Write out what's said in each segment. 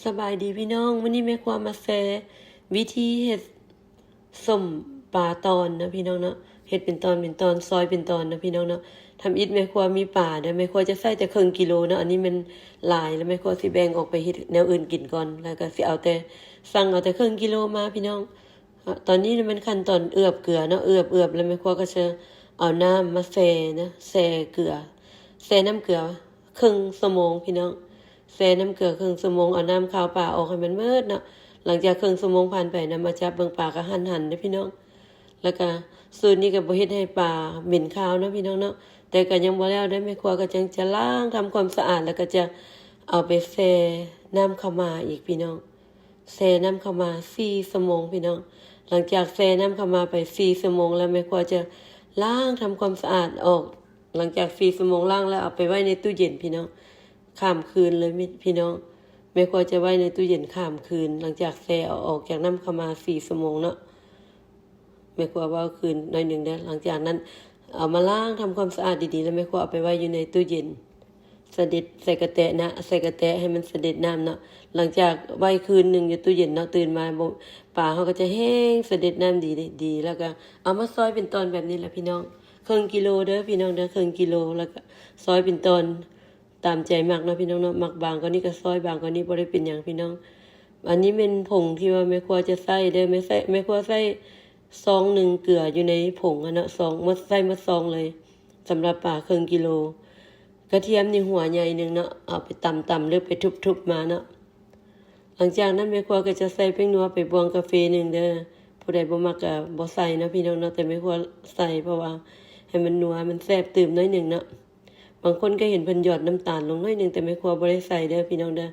สบายดีพี่น้องวันนี้แม่ครัวมาแชร์วิธีเฮ็ดส้มปลาตอนนะพี่น้องเนาะเฮ็ดเป็นตอนซอยเป็นตอนนะพี่น้องเนาะทำอิฐแม่ครัวมีปลาเด้อแม่ครัวจะใส่แต่ครึ่งกิโลเนาะอันนี้มันหลายแล้วแม่ครัวสิแบ่งออกไปเฮ็ดแนวอื่นกินก่อนแล้วก็สิเอาแต่สั่งเอาแต่ครึ่งกิโลมาพี่น้องตอนนี้มันขั้นตอนเอือบเกลือเนาะเอือบแล้วแม่ครัวก็จะเอาน้ำมาแช่นะแช่เกลือแช่น้ำเกลือครึ่งชั่วโมงพี่น้องแช่น้ำเกลือครึ่งชั่วโมงเอาน้ำขาวปลาออกให้มันหมดเนาะหลังจากครึ่งชั่วโมงผ่านไปนะมาจับเบิ่งปลาก็หั่นๆเด้อพี่น้องแล้วก็สูตรนี้ก็บ่เฮ็ดให้ปลาเหม็นคาวเนาะพี่น้องเนาะแต่ก็ยังบ่แล้วได้แม่ครัวก็จังจะล้างทำความสะอาดแล้วก็จะเอาไปแช่น้ำข้าวมาอีกพี่น้องแช่น้ำข้าวมา4ชั่วโมงพี่น้องหลังจากแช่น้ำข้าวมาไป4ชั่วโมงแล้วแม่ครัวจะล้างทำความสะอาดออกหลังจาก4ชั่วโมงล้างแล้วเอาไปไว้ในตู้เย็นพี่น้องข้ามคืนเลยพี่น้องแม่ครัวจะไว้ในตู้เย็นข้ามคืนหลังจากแช่เอาออกจากน้ำข้าวมา4ชั่วโมงเนาะแม่ครัวว่าคืนหน่อยนึงได้หลังจากนั้นเอามาล้างทำความสะอาดดีๆแล้วแม่ครัวเอาไปไว้อยู่ในตู้เย็นเสด็จใส่กระแตะนะใส่กระแตะให้มันเสด็จน้ำเนาะหลังจากไว้คืนนึงอยู่ตู้เย็นเนาะตื่นมาปลาเขาก็จะแห้งเสด็จน้ำดีแล้วก็เอามาซอยเป็นตอนแบบนี้แหละพี่น้องครึ่งกิโลเด้อพี่น้องเด้อครึ่งกิโลแล้วก็ซอยเป็นตอนตามใจมักเนาะพี่น้องเนาะมักบางก็นี่ก็ซอยบางก็นี่บ่ได้เป็นหยังพี่น้องอันนี้เป็นผงที่ว่าแม่ครัวจะใส่เด้อแม่ครัวใส่ซองนึงเกลืออยู่ในผงเนาะซองมาใส่มาซองเลยสำหรับปลาครึ่งกิโลกระเทียมนี่หัวใหญ่นึงเนาะเอาไปตำหรือไปทุบๆมาเนาะหลังจากนั้นแม่ครัวก็จะใส่แป้งนัวไปบวงกาแฟนึงเด้อผู้ใดบ่มักก็บ่ใส่นะพี่น้องเนาะแต่แม่ครัวใส่เพราะว่าให้มันนัวมันแซ่บตื่มน้อยนึงเนาะบางคนก็เห็นเพิ่นหยอดน้ำตาลลงน้อยนึงแต่แม่ครัวบ่ได้ใส่เด้อพี่น้องเด้อ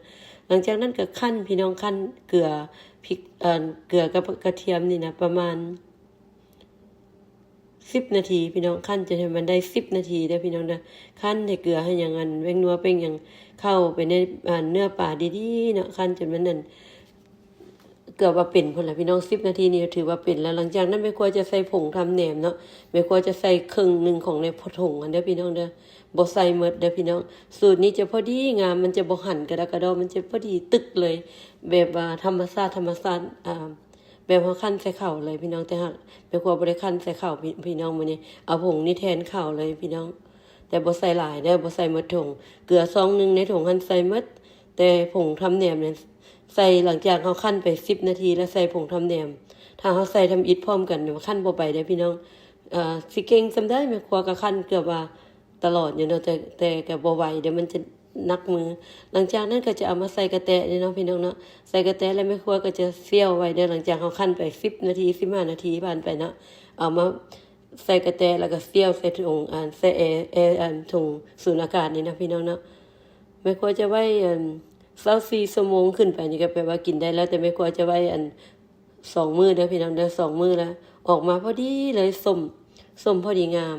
หลังจากนั้นก็คั่นพี่น้องคั่นเกลือพริกเกลือกับกระเทียมนี่นะประมาณ10นาทีพี่น้องคั่นจนให้มันได้10นาทีเด้อพี่น้องเด้อคั่นให้เกลือให้อย่างนั้นแป้งนัวเป็นอย่างเข้าไปในเนื้อปลาดีๆเนาะคั่นจนมันนั่นเกือบว่าเป็นพุ่นล่ะพี่น้อง10นาทีนี่ถือว่าเป็นแล้วหลังจากนั้นแม่ครัวจะใส่ผงทำแหนมเนาะแม่ครัวจะใส่ครึ่งนึงของในผงอันเด้อพี่น้องเด้อบ่ใส่หมดเด้อพี่น้องสูตรนี้จะพอดีงามมันจะบ่หั่นกระดกกระดอมันจะพอดีตึกเลยแบบว่าธรรมชาติแบบว่าคั่นใส่ข้าวเลยพี่น้องแต่หากแม่ครัวบ่ได้คั่นใส่ข้าวพี่น้องมื้อนี้เอาผงนี่แทนข้าวเลยพี่น้องแต่บ่ใส่หลายเด้อบ่ใส่หมดถุงเกลือซองนึงในถุงหั่นใส่หมดแต่ผงทำแหนมเนี่ยใส่หลังจากเฮาคั่นไป10นาทีแล้วใส่ผงทำแหนมถ้าเฮาใส่ทำอิฐพร้อมกันเนี่ยคั่นบ่ไปเด้อพี่น้องสิเก่งซำได้แม่ครัวก็คั่นเกือบว่าตลอดอยู่เนาะแต่ก็บ่ไหวเดี๋ยวมันจะนักมือหลังจากนั้นก็จะเอามาใส่กระแตะนี่เนาะพี่น้องเนาะใส่กระแตะแล้วแม่ครัวก็จะเสี้ยวไว้เด้อหลังจากเฮาคั่นไป10นาที15นาทีผ่านไปเนาะเอามาใส่กระแตะแล้วก็เสี้ยวใส่ถุงใส่แอร์ถุงสูญอากาศนี่นะพี่น้องเนาะแม่ครัวจะไว้24ชั่วโมงขึ้นไปนี่ก็แปลว่ากินได้แล้วแต่แม่ครัวจะไว้2มื้อเด้อพี่น้องเด้อ2มื้อแล้วออกมาพอดีเลยส้มพอดีงาม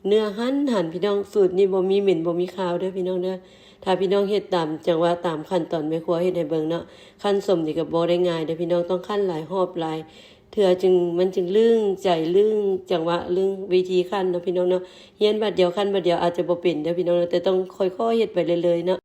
เนื้อหั่นพี่น้องสูตรนี้บ่มีเหม็นบ่มีคาวเด้อพี่น้องเด้อถ้าพี่น้องเฮ็ดตามจังว่าตามขั้นตอนแม่ครัวเฮ็ดให้เบิ่งเนาะคั่นส้มนี่ก็บ่ได้ง่ายเด้อพี่น้องต้องคั่นหลายรอบหลายเทื่อมันจึงลึงใจลึงจังหวะลึงวิธีคั่นเนาะพี่น้องเนาะเฮียนบัดเดียวคั่นบัดเดียวอาจจะบ่เป็นเด้อพี่น้องแต่ต้องค่อยๆเฮ็ดไปเรื่อยๆเนาะ